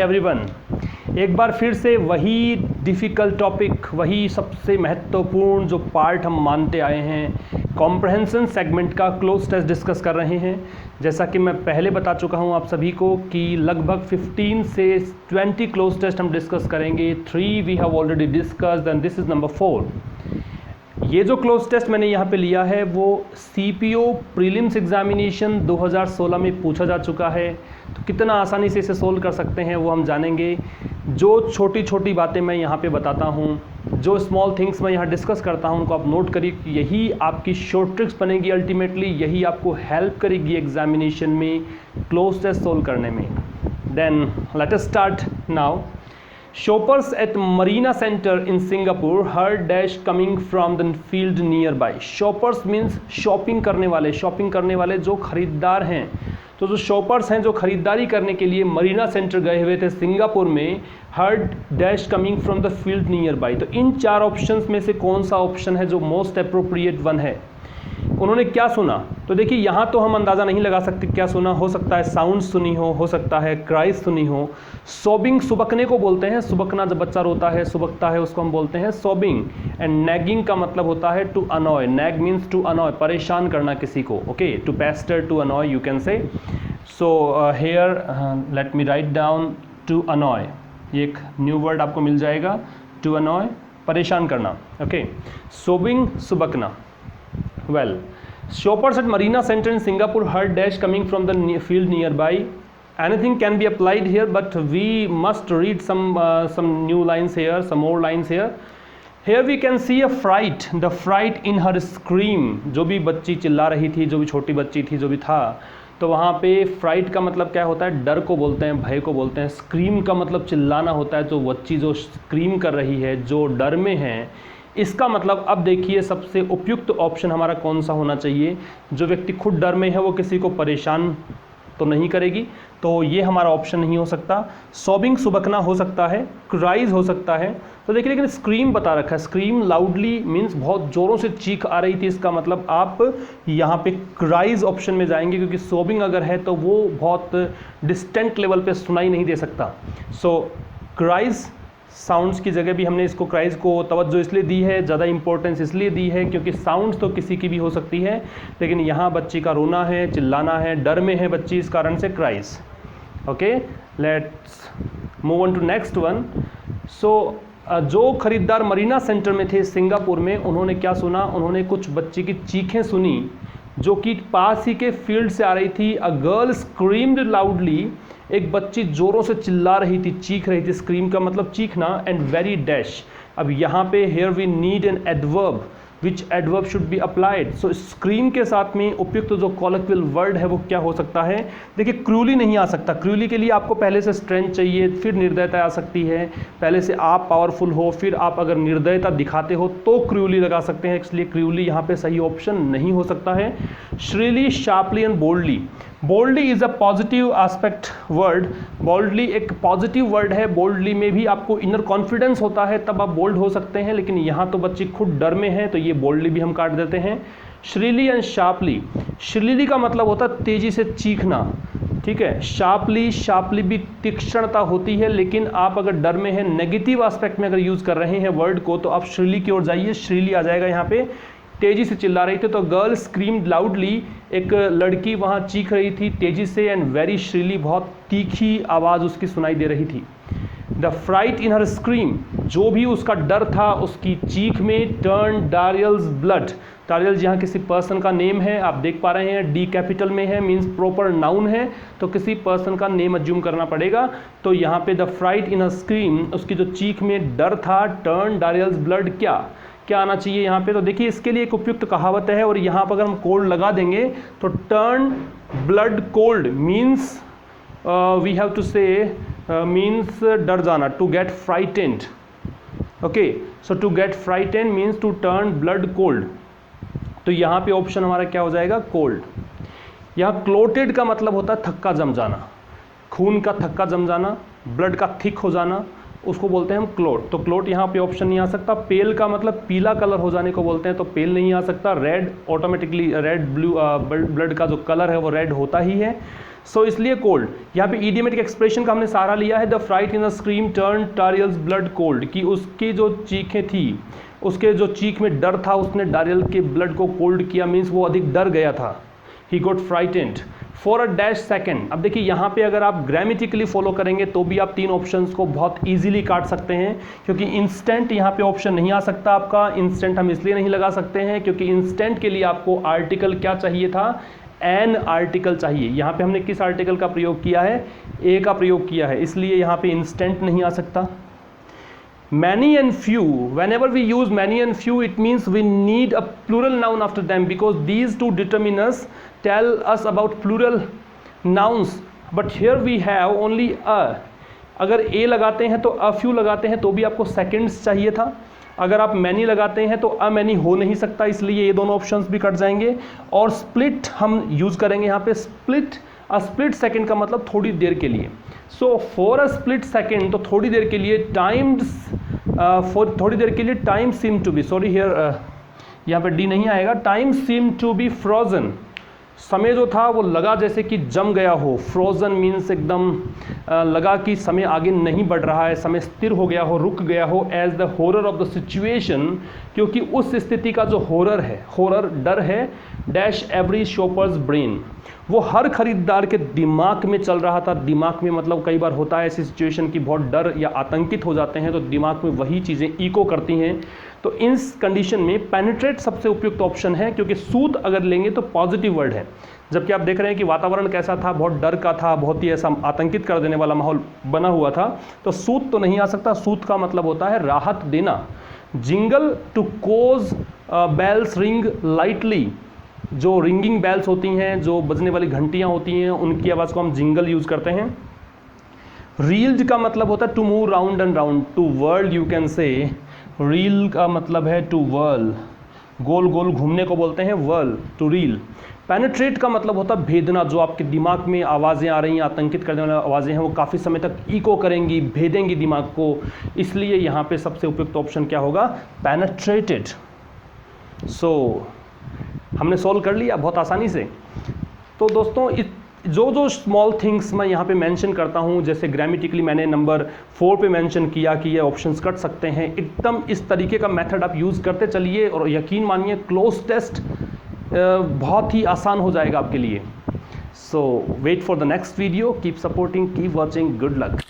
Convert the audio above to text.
Everyone, एक बार फिर से वही डिफ़िकल्ट टॉपिक, वही सबसे महत्वपूर्ण जो पार्ट हम मानते आए हैं, कॉम्प्रहेंशन सेगमेंट का क्लोज टेस्ट डिस्कस कर रहे हैं। जैसा कि मैं पहले बता चुका हूं आप सभी को कि लगभग 15 से 20 क्लोज टेस्ट हम डिस्कस करेंगे। 3 we have already discussed and this is number 4। ये जो क्लोज टेस्ट मैंने यहाँ पे लिया है वो सीपीओ प्रीलिम्स एग्जामिनेशन 2016 में पूछा जा चुका है, तो कितना आसानी से इसे सोल्व कर सकते हैं वो हम जानेंगे। जो छोटी छोटी बातें मैं यहाँ पे बताता हूँ, जो स्मॉल थिंग्स मैं यहाँ डिस्कस करता हूँ, उनको आप नोट करिए। यही आपकी शॉर्ट ट्रिक्स बनेगी, अल्टीमेटली यही आपको हेल्प करेगी एग्जामिनेशन में क्लोज टेस्ट सोल्व करने में। Then let us start now. Shoppers at Marina Center in Singapore heard dash coming from the field nearby. Shoppers means shopping करने वाले जो खरीदार हैं। तो जो शॉपर्स हैं जो खरीदारी करने के लिए मरीना सेंटर गए हुए थे सिंगापुर में, heard dash coming from the field near by. तो इन 4 ऑप्शंस में से कौन सा ऑप्शन है जो मोस्ट अप्रोप्रिएट वन है? उन्होंने क्या सुना? तो देखिए यहाँ तो हम अंदाज़ा नहीं लगा सकते क्या सुना। हो सकता है साउंड सुनी हो सकता है क्राइज सुनी हो। सोबिंग सुबकने को बोलते हैं, सुबकना जब बच्चा रोता है सुबकता है उसको हम बोलते हैं सोबिंग। एंड नैगिंग का मतलब होता है to annoy. Nag means to annoy, परेशान करना किसी को। Okay, to pester, to annoy you can say. So here let me write down to annoy. ये एक न्यू वर्ड आपको मिल जाएगा, टू अनॉय, परेशान करना। ओके, सोबिंग सुबकना। Well, shoppers at Marina Center in Singapore heard dash coming from the field nearby. Anything can be applied here, but we must read some new lines here, some more lines here. Here we can see a fright, the fright in her scream. जो भी बच्ची चिल्ला रही थी, जो भी छोटी बच्ची थी, जो भी था, तो वहाँ पे फ्राइट का मतलब क्या होता है? डर को बोलते हैं, भय को बोलते हैं। स्क्रीम का मतलब चिल्लाना होता है। तो बच्ची जो स्क्रीम कर रही है, जो डर में है, इसका मतलब अब देखिए सबसे उपयुक्त ऑप्शन हमारा कौन सा होना चाहिए? जो व्यक्ति खुद डर में है वो किसी को परेशान तो नहीं करेगी, तो ये हमारा ऑप्शन नहीं हो सकता। सॉबिंग सुबकना हो सकता है, क्राइज हो सकता है। तो देखिए लेकिन स्क्रीम बता रखा है। स्क्रीम लाउडली मीन्स बहुत ज़ोरों से चीख आ रही थी, इसका मतलब आप यहाँ पे क्राइज ऑप्शन में जाएंगे, क्योंकि सॉबिंग अगर है तो वो बहुत डिस्टेंट लेवल पे सुनाई नहीं दे सकता। सो क्राइज साउंड्स की जगह भी हमने इसको क्राइज को तवज्जो इसलिए दी है, ज़्यादा इंपॉर्टेंस इसलिए दी है क्योंकि साउंड्स तो किसी की भी हो सकती है, लेकिन यहाँ बच्ची का रोना है, चिल्लाना है, डर में है बच्ची, इस कारण से cries. Okay, let's move on to next one. So जो खरीदार मरीना सेंटर में थे सिंगापुर में, उन्होंने क्या सुना? उन्होंने कुछ बच्ची की चीखें सुनी जो कि पास ही के फील्ड से आ रही थी। अ गर्ल स्क्रीम्ड लाउडली, एक बच्ची जोरों से चिल्ला रही थी, चीख रही थी। स्क्रीम का मतलब चीखना। And very dash. अब यहाँ पे here we need an adverb, which adverb should be applied. So scream के साथ में उपयुक्त जो कॉलोक्वियल वर्ड है वो क्या हो सकता है? देखिए क्रूली नहीं आ सकता। क्रूली के लिए आपको पहले से स्ट्रेंथ चाहिए, फिर निर्दयता आ सकती है। पहले से आप पावरफुल हो, फिर आप अगर निर्दयता दिखाते हो तो क्रूली लगा सकते हैं, इसलिए क्रूली यहाँ पे सही ऑप्शन नहीं हो सकता है। Shrilly, sharply and boldly. Boldly is a positive aspect word. Boldly एक पॉजिटिव वर्ड है। बोल्डली में भी आपको इनर कॉन्फिडेंस होता है, तब आप बोल्ड हो सकते हैं, लेकिन यहाँ तो बच्ची खुद डर में है, तो ये बोल्डली भी हम काट देते हैं। श्रीली एंड शार्पली। श्रीली का मतलब होता है तेजी से चीखना, ठीक है। शार्पली भी तीक्ष्णता होती है, लेकिन आप अगर डर में है, नेगेटिव एस्पेक्ट में अगर यूज कर रहे हैं वर्ड को, तो आप श्रीली की ओर जाइए। श्रीली आ जाएगा यहाँ पे, तेजी से चिल्ला रही थी। तो गर्ल स्क्रीम्ड लाउडली, एक लड़की वहाँ चीख रही थी तेजी से। एंड वेरी श्रीली, बहुत तीखी आवाज़ उसकी सुनाई दे रही थी। The fright in her scream, जो भी उसका डर था उसकी चीख में। Turn डारियल्स blood. डारियल्स यहाँ किसी पर्सन का नेम है, आप देख पा रहे हैं, डी कैपिटल में है, मीन्स प्रॉपर नाउन है, तो किसी पर्सन का नेम अज्यूम करना पड़ेगा। तो यहाँ पे the fright in her scream, उसकी जो चीख में डर था, टर्न डारियल्स ब्लड, क्या आना चाहिए यहाँ पे? तो देखिए इसके लिए एक उपयुक्त कहावत है, और यहाँ पर अगर हम कोल्ड लगा देंगे तो turn blood cold means we have to say means डर जाना, to get frightened. Okay, so to get frightened means to turn blood cold. तो यहाँ पे ऑप्शन हमारा क्या हो जाएगा? कोल्ड। यहाँ क्लोटेड का मतलब होता है थक्का जम जाना, खून का थक्का जम जाना, ब्लड का थिक हो जाना, उसको बोलते हैं हम क्लोट। तो क्लोट यहाँ पे ऑप्शन नहीं आ सकता। पेल का मतलब पीला कलर हो जाने को बोलते हैं, तो पेल नहीं आ सकता। Red, automatically red blue blood का जो कलर है वो रेड होता ही है। सो इसलिए कोल्ड। यहाँ पे इडियमेटिक एक्सप्रेशन का हमने सहारा लिया है, the fright in the scream turn arterials blood cold, कि उसकी जो चीखें थी, उसके जो चीख में डर था, उसने डारियल के ब्लड को कोल्ड किया, मीन्स वो अधिक डर गया था। He got frightened for a dash second. अब देखिए यहाँ पे अगर आप ग्रामेटिकली फॉलो करेंगे तो भी आप तीन ऑप्शंस को बहुत इजीली काट सकते हैं, क्योंकि इंस्टेंट यहाँ पे ऑप्शन नहीं आ सकता आपका। इंस्टेंट हम इसलिए नहीं लगा सकते हैं क्योंकि इंस्टेंट के लिए आपको आर्टिकल क्या चाहिए था, एन आर्टिकल चाहिए। यहाँ पे हमने किस आर्टिकल का प्रयोग किया है, ए का प्रयोग किया है, इसलिए यहाँ पे इंस्टेंट नहीं आ सकता। Many and few, whenever we use many and few, it means we need a plural noun after them, because these two determiners tell us about plural nouns, but here we have only a. अगर a लगाते हैं तो a few लगाते हैं तो भी आपको seconds चाहिए था। अगर आप many लगाते हैं तो a many हो नहीं सकता, इसलिए ये दोनों ऑप्शंस भी कट जाएंगे। और split हम यूज़ करेंगे यहाँ पे, split a split second का मतलब थोड़ी देर के लिए। So for a split second, तो थोड़ी देर के लिए, टाइम्स फॉर थोड़ी देर के लिए, time seem to be, sorry here यहाँ पे डी नहीं आएगा, time seem to be frozen, समय जो था वो लगा जैसे कि जम गया हो। फ्रोजन मीन्स एकदम लगा कि समय आगे नहीं बढ़ रहा है, समय स्थिर हो गया हो, रुक गया हो। As the horror of the situation, क्योंकि उस स्थिति का जो हॉरर है, हॉरर डर है, डैश एवरी शॉपर्स ब्रेन, वो हर खरीदार के दिमाग में चल रहा था। दिमाग में मतलब कई बार होता है ऐसी सिचुएशन की बहुत डर या आतंकित हो जाते हैं तो दिमाग में वही चीज़ें इको करती हैं। तो इस कंडीशन में पेनिट्रेट सबसे उपयुक्त ऑप्शन है, क्योंकि सूद अगर लेंगे तो पॉजिटिव वर्ड है, जबकि आप देख रहे हैं कि वातावरण कैसा था, बहुत डर का था, बहुत ही ऐसा आतंकित कर देने वाला माहौल बना हुआ था, तो सूद तो नहीं आ सकता। सूद का मतलब होता है राहत देना। Jingle to cause bells ring lightly, जो रिंगिंग बेल्स होती हैं, जो बजने वाली घंटियां होती हैं, उनकी आवाज़ को हम जिंगल यूज़ करते हैं। रील्ड का मतलब होता है to move round and round, to whirl you can say. Reel का मतलब है टू वर्ल, गोल गोल घूमने को बोलते हैं वर्ल, टू रील। पेनिट्रेट का मतलब होता है भेदना, जो आपके दिमाग में आवाज़ें आ रही हैं, आतंकित करने वाली आवाज़ें हैं, वो काफ़ी समय तक इको करेंगी, भेदेंगी दिमाग को, इसलिए यहाँ पे सबसे उपयुक्त ऑप्शन क्या होगा, पेनिट्रेटेड। सो हमने सॉल्व कर लिया बहुत आसानी से। तो दोस्तों जो स्मॉल थिंग्स मैं यहाँ पे मेंशन करता हूँ, जैसे ग्रामेटिकली मैंने नंबर 4 पे मेंशन किया कि ये ऑप्शंस कट सकते हैं, एकदम इस तरीके का मेथड आप यूज़ करते चलिए और यकीन मानिए क्लोज टेस्ट बहुत ही आसान हो जाएगा आपके लिए। So wait for the next video, keep supporting, keep watching, good luck.